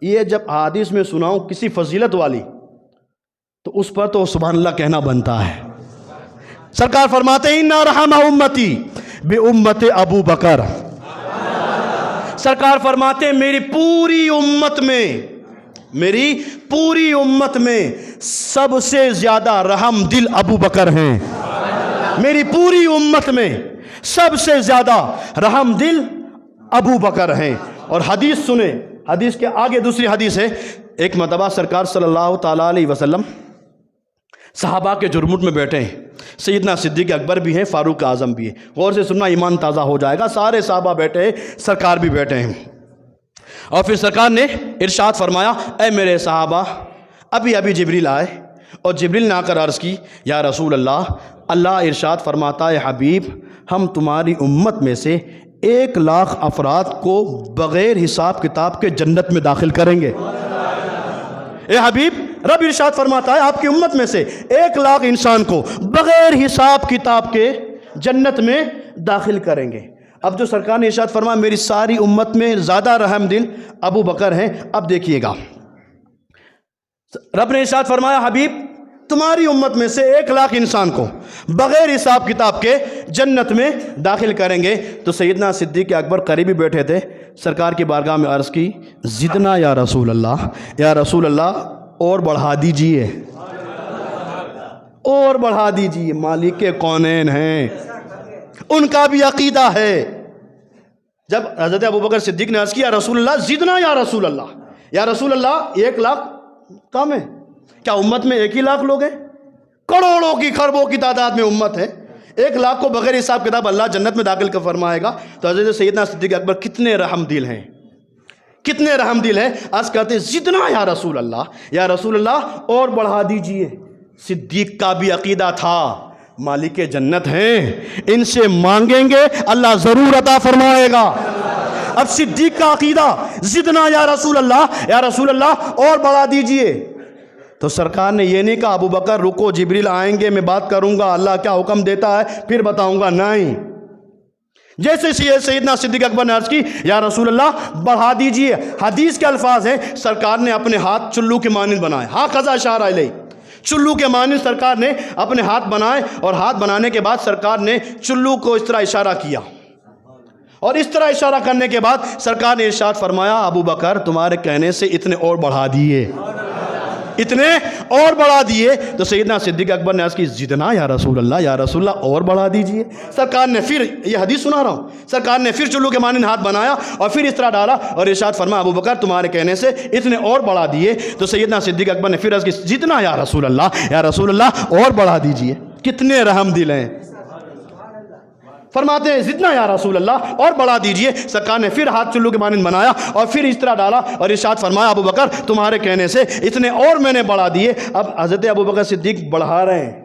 Speaker 2: یہ جب حدیث میں سناؤں کسی فضیلت والی تو اس پر تو سبحان اللہ کہنا بنتا ہے۔ سرکار فرماتے ہیں ان ارحم امتی بے امت ابو بکر۔ سرکار فرماتے ہیں میری پوری امت میں سب سے زیادہ رحم دل ابو بکر ہیں۔ میری پوری امت میں سب سے زیادہ رحم دل ابو بکر ہیں۔ اور حدیث سنیں، حدیث کے آگے دوسری حدیث ہے، ایک مرتبہ سرکار صلی اللہ تعالیٰ علیہ وسلم صحابہ کے جرمٹ میں بیٹھے ہیں، سیدنا صدیق اکبر بھی ہیں، فاروق اعظم بھی ہیں۔ غور سے سننا، ایمان تازہ ہو جائے گا۔ سارے صحابہ بیٹھے ہیں، سرکار بھی بیٹھے ہیں، اور پھر سرکار نے ارشاد فرمایا اے میرے صحابہ، ابھی جبریل آئے، اور جبریل نے آ کر عرض کی یا رسول اللہ، اللہ ارشاد فرماتا ہے حبیب ہم تمہاری امت میں سے 1,00,000 افراد کو بغیر حساب کتاب کے جنت میں داخل کریں گے۔ اے حبیب، رب ارشاد فرماتا ہے آپ کی امت میں سے 1,00,000 انسان کو بغیر حساب کتاب کے جنت میں داخل کریں گے۔ اب جو سرکار نے ارشاد فرمایا میری ساری امت میں زیادہ رحم دل ابو بکر ہیں، اب دیکھیے گا رب نے ارشاد فرمایا حبیب تمہاری امت میں سے 1,00,000 انسان کو بغیر حساب کتاب کے جنت میں داخل کریں گے۔ تو سیدنا صدیق اکبر قریبی بیٹھے تھے، سرکار کی بارگاہ میں عرض کی زدنا یا رسول اللہ، یا رسول اللہ اور بڑھا دیجئے، اور بڑھا دیجئے۔ مالک کونین ہیں، ان کا بھی عقیدہ ہے۔ جب حضرت ابوبکر صدیق نے عرض کیا رسول اللہ زدنا یا رسول اللہ، یا رسول اللہ 1,00,000 کم ہے، کیا امت میں 1,00,000 لوگ ہیں؟ کروڑوں کی خربوں کی تعداد میں امت ہے، 1,00,000 کو بغیر حساب کتاب اللہ جنت میں داخل کر فرمائے گا۔ تو حضرت سیدنا صدیق اکبر کتنے رحم دل ہیں، کتنے رحم دل ہیں، آج کہتے ہیں زدنا یا رسول اللہ، یا رسول اللہ اور بڑھا دیجئے۔ صدیق کا بھی عقیدہ تھا مالک جنت ہیں، ان سے مانگیں گے اللہ ضرور عطا فرمائے گا۔ اب صدیق کا عقیدہ زدنا یا رسول اللہ، یا رسول اللہ اور بڑھا دیجئے۔ تو سرکار نے یہ نہیں کہا ابو بکر رکو جبریل آئیں گے میں بات کروں گا، اللہ کیا حکم دیتا ہے پھر بتاؤں گا، نہیں۔ جیسے سیدنا صدیق اکبر نے عرض کی یا رسول اللہ بڑھا دیجئے، حدیث کے الفاظ ہیں سرکار نے اپنے ہاتھ چلو کے مانند بنائے، ہاں قضا اشارہ علیہ، چلو کے مانند سرکار نے اپنے ہاتھ بنائے، اور ہاتھ بنانے کے بعد سرکار نے چلو کو اس طرح اشارہ کیا، اور اس طرح اشارہ کرنے کے بعد سرکار نے ارشاد فرمایا ابو بکر تمہارے کہنے سے اتنے اور بڑھا دیے، اتنے اور بڑھا دیے۔ تو سیدنا صدیق اکبر نے عرض کی زدنا یا رسول اللہ، یا رسول اللہ اور بڑھا دیجئے۔ سرکار نے پھر، یہ حدیث سنا رہا ہوں، سرکار نے پھر چلو کے مانند ہاتھ بنایا اور پھر اس طرح ڈالا اور ارشاد فرمایا ابو بکر تمہارے کہنے سے اتنے اور بڑھا دیے۔ تو سیدنا صدیق اکبر نے پھر عرض کی زدنا یا رسول اللہ، یا رسول اللہ اور بڑھا دیجئے۔ کتنے رحم دل ہیں، فرماتے ہیں زدنا یا رسول اللہ اور بڑھا دیجئے۔ سرکار نے پھر ہاتھ چلو کے مانند بنایا اور پھر اس طرح ڈالا اور ارشاد فرمایا ابو بکر تمہارے کہنے سے اتنے اور میں نے بڑھا دیے۔ اب حضرت ابو بکر صدیق بڑھا رہے ہیں،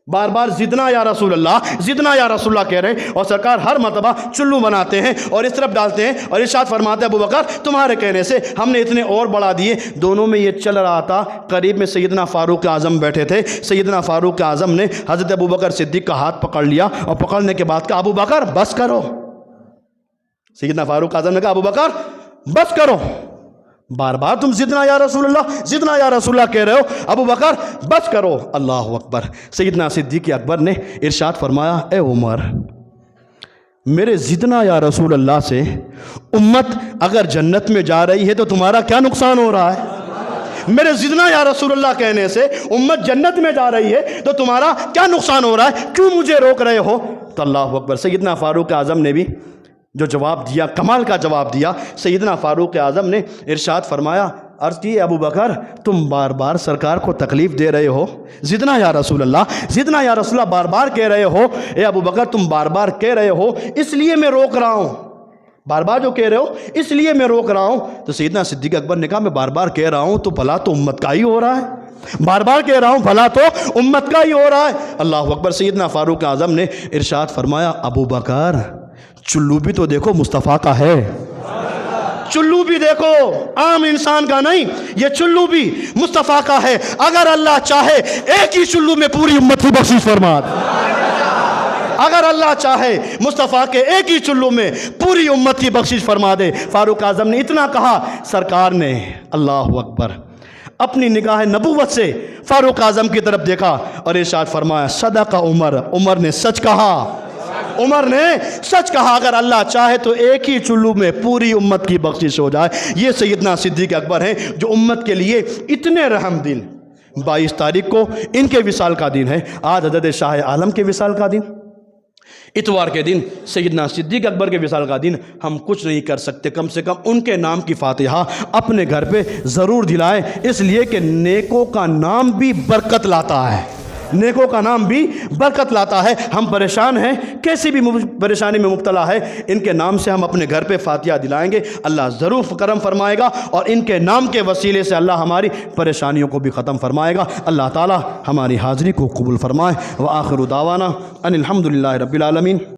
Speaker 2: بار بار زدنا یا رسول اللہ، زدنا یا رسول اللہ کہہ رہے ہیں، اور سرکار ہر مرتبہ چلو بناتے ہیں اور اس طرف ڈالتے ہیں اور ارشاد فرماتے ہیں ابو بکر تمہارے کہنے سے ہم نے اتنے اور بڑھا دیے۔ دونوں میں یہ چل رہا تھا، قریب میں سیدنا فاروق اعظم بیٹھے تھے، سیدنا فاروق اعظم نے حضرت ابو بکر صدیق کا ہاتھ پکڑ لیا اور پکڑنے کے بعد کہا ابو بکر بس کرو۔ سیدنا فاروق اعظم نے کہا ابو بکر بس کرو، بار بار تم زدنا یا رسول اللہ، زدنا یا رسول اللہ کہہ رہے ہو، ابو بکر بس کرو۔ اللہ اکبر۔ سیدنا صدیق اکبر نے ارشاد فرمایا اے عمر میرے زدنا یا رسول اللہ سے امت اگر جنت میں جا رہی ہے تو تمہارا کیا نقصان ہو رہا ہے؟ میرے زدنا یا رسول اللہ کہنے سے امت جنت میں جا رہی ہے تو تمہارا کیا نقصان ہو رہا ہے، کیوں مجھے روک رہے ہو؟ تو اللہ اکبر۔ سیدنا فاروق اعظم نے بھی جو جواب دیا، کمال کا جواب دیا۔ سیدنا فاروق اعظم نے ارشاد فرمایا، عرض کی ابو بکر تم بار بار سرکار کو تکلیف دے رہے ہو، زدنا یا رسول اللہ، زدنا یا رسول اللہ بار بار کہہ رہے ہو، اے ابو بکر تم بار بار کہہ رہے ہو اس لیے میں روک رہا ہوں، بار بار جو کہہ رہے ہو اس لیے میں روک رہا ہوں۔ تو سیدنا صدیق اکبر نے کہا میں بار بار کہہ رہا ہوں تو بھلا تو امت کا ہی ہو رہا ہے، بار بار کہہ رہا ہوں بھلا تو امت کا ہی ہو رہا ہے۔ اللہ اکبر۔ سیدنا فاروق اعظم نے ارشاد فرمایا ابو بکر چلو بھی تو دیکھو مصطفیٰ کا ہے، چلو بھی دیکھو عام انسان کا نہیں، یہ چلو بھی مصطفیٰ کا ہے، اگر اللہ چاہے ایک ہی چلو میں پوری امت کی بخشش فرما دے، اگر اللہ چاہے مصطفیٰ کے ایک ہی چلو میں پوری امت کی بخشش فرما دے۔ فاروق اعظم نے اتنا کہا، سرکار نے اللہ اکبر اپنی نگاہ نبوت سے فاروق اعظم کی طرف دیکھا اور ارشاد فرمایا صدق عمر، عمر نے سچ کہا، عمر نے سچ کہا، اگر اللہ چاہے تو ایک ہی چلو میں پوری امت کی بخشش ہو جائے۔ یہ سیدنا صدیق اکبر ہیں جو امت کے لیے اتنے رحم دل۔ 22 تاریخ کو ان کے وصال کا دن ہے، آج حضرت شاہ عالم کے وصال کا دن، اتوار کے دن سیدنا صدیق اکبر کے وصال کا دن۔ ہم کچھ نہیں کر سکتے، کم سے کم ان کے نام کی فاتحہ اپنے گھر پہ ضرور دلائیں، اس لیے کہ نیکوں کا نام بھی برکت لاتا ہے، نیکوں کا نام بھی برکت لاتا ہے۔ ہم پریشان ہیں، کیسی بھی پریشانی میں مبتلا ہے، ان کے نام سے ہم اپنے گھر پہ فاتحہ دلائیں گے، اللہ ضرور کرم فرمائے گا اور ان کے نام کے وسیلے سے اللہ ہماری پریشانیوں کو بھی ختم فرمائے گا۔ اللہ تعالی ہماری حاضری کو قبول فرمائے۔ وآخر دعوانا ان الحمدللہ رب العالمین۔